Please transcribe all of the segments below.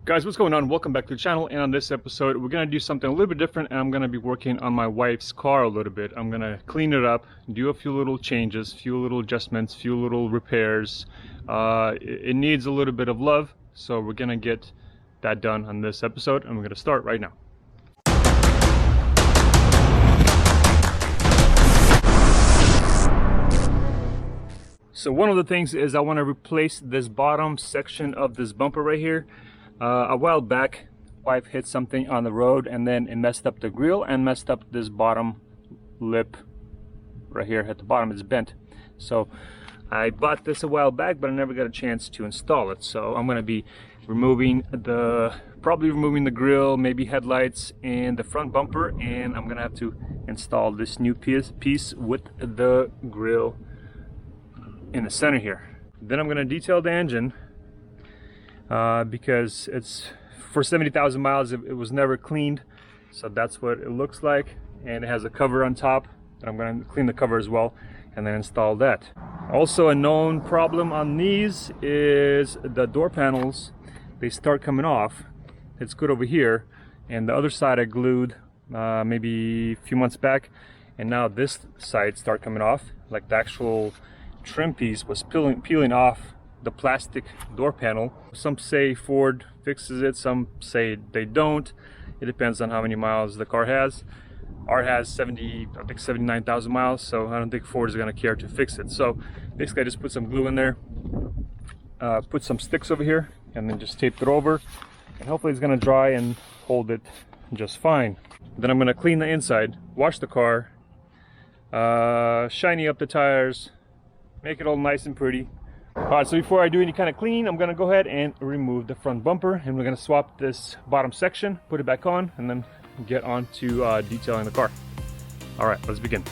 Guys, what's going on? Welcome back to the channel, and on this episode we're going to do something a little bit different, and I'm going to be working on my wife's car a little bit. I'm going to clean it up, do a few little changes, few little adjustments, few little repairs. It needs a little bit of love, so we're going to get that done on this episode, and we're going to start right now. So one of the things is I want to replace this bottom section of this bumper right here. A while back, wife hit something on the road and then it messed up the grill and messed up this bottom lip right here at the bottom. It's bent. So I bought this a while back, but I never got a chance to install it. So I'm going to be probably removing the grill, maybe headlights and the front bumper, and I'm going to have to install this new piece with the grill in the center here. Then I'm going to detail the engine. Because it's for 70,000 miles, it was never cleaned, so that's what it looks like, and it has a cover on top. I'm going to clean the cover as well and then install that. Also, a known problem on these is the door panels. They start coming off. It's good over here, and the other side I glued maybe a few months back, and now this side start coming off. Like the actual trim piece was peeling off the plastic door panel. Some say Ford fixes it, some say they don't. It depends on how many miles the car has. Ours has 79,000 miles, so I don't think Ford is going to care to fix it. So basically I just put some glue in there, put some sticks over here, and then just taped it over, and hopefully it's going to dry and hold it just fine. Then I'm going to clean the inside, wash the car, shiny up the tires, make it all nice and pretty. Alright, so before I do any kind of clean, I'm going to go ahead and remove the front bumper, and we're going to swap this bottom section, put it back on, and then get on to detailing the car. Alright, let's begin.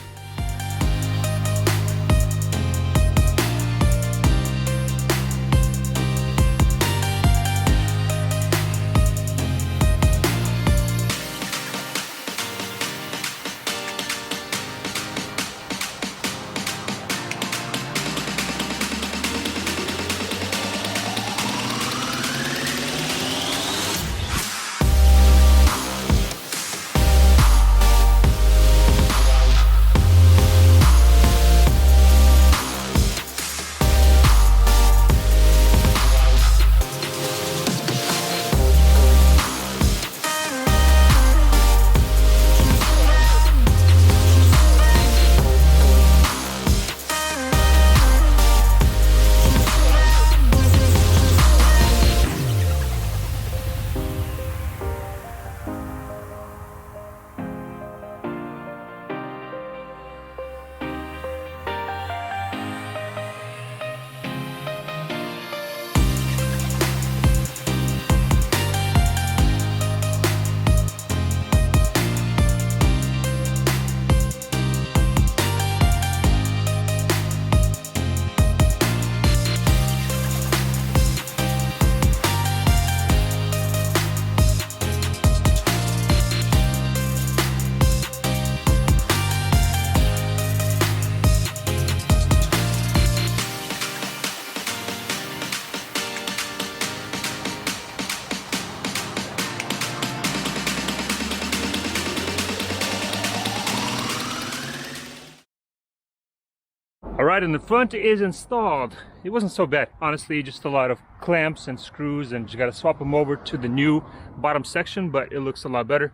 Alright, and the front is installed. It wasn't so bad, honestly, just a lot of clamps and screws, and you gotta swap them over to the new bottom section, but it looks a lot better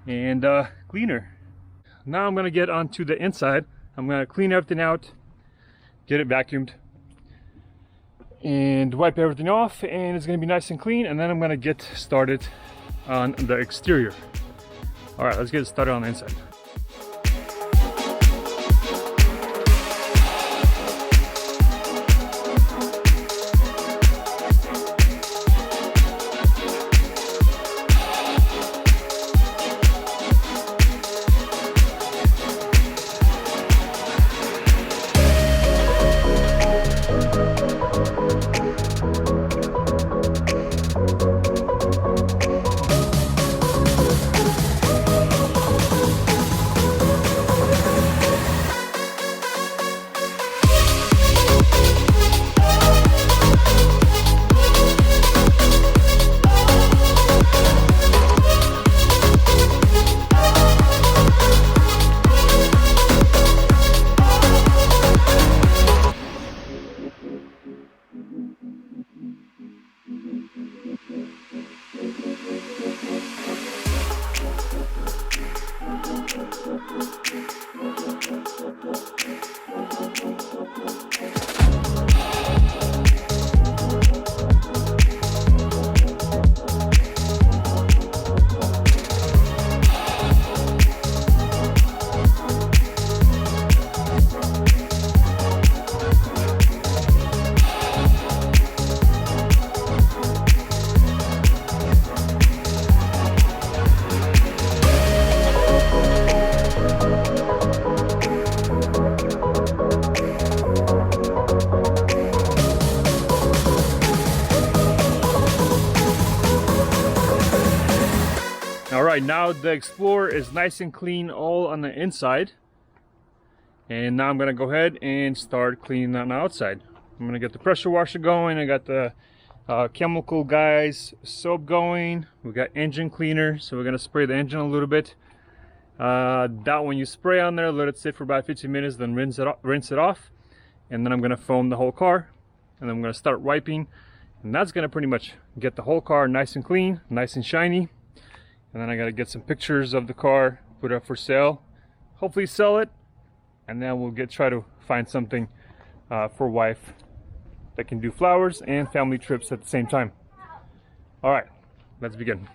and cleaner. Now I'm gonna get onto the inside. I'm gonna clean everything out, get it vacuumed, and wipe everything off, and it's gonna be nice and clean, and then I'm gonna get started on the exterior. Alright, let's get started on the inside. All right, now the Explorer is nice and clean all on the inside. And now I'm gonna go ahead and start cleaning on the outside. I'm gonna get the pressure washer going. I got the chemical guys soap going. We got engine cleaner, so we're gonna spray the engine a little bit. That when you spray on there, let it sit for about 15 minutes, then rinse it off. And then I'm gonna foam the whole car, and then I'm gonna start wiping. And that's gonna pretty much get the whole car nice and clean, nice and shiny. And then I gotta get some pictures of the car, put it up for sale, hopefully sell it, and then we'll try to find something for wife that can do flowers and family trips at the same time. All right, let's begin.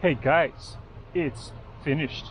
Hey guys, it's finished.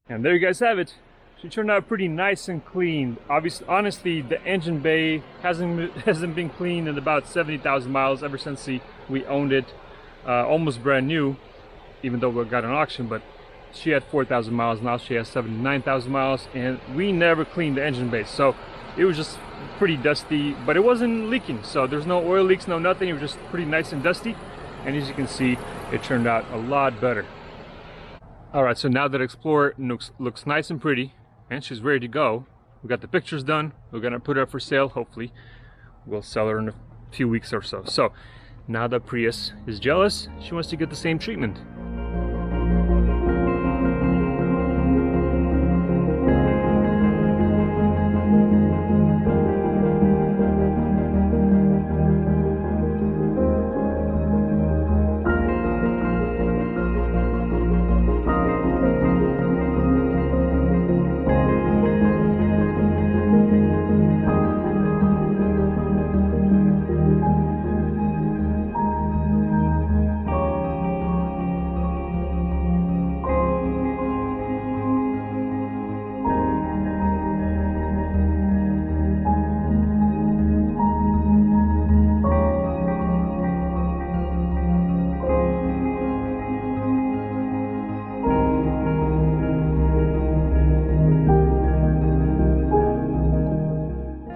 And there you guys have it. She turned out pretty nice and clean. Obviously, honestly, the engine bay hasn't been cleaned in about 70,000 miles ever since we owned it. Almost brand new, even though we got an auction, but she had 4,000 miles, now she has 79,000 miles, and we never cleaned the engine bay. So it was just pretty dusty, but it wasn't leaking. So there's no oil leaks, no nothing. It was just pretty nice and dusty. And as you can see, it turned out a lot better. All right, so now that Explorer looks nice and pretty, and she's ready to go, we got the pictures done. We're gonna put her up for sale. Hopefully we'll sell her in a few weeks or so. So now that Prius is jealous, she wants to get the same treatment.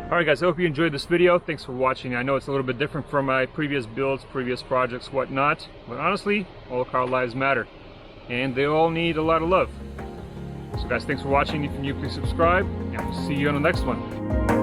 Alright guys, I hope you enjoyed this video. Thanks for watching. I know it's a little bit different from my previous builds, previous projects, whatnot. But honestly, all car lives matter. And they all need a lot of love. So guys, thanks for watching. If you're new, please subscribe. And we'll see you on the next one.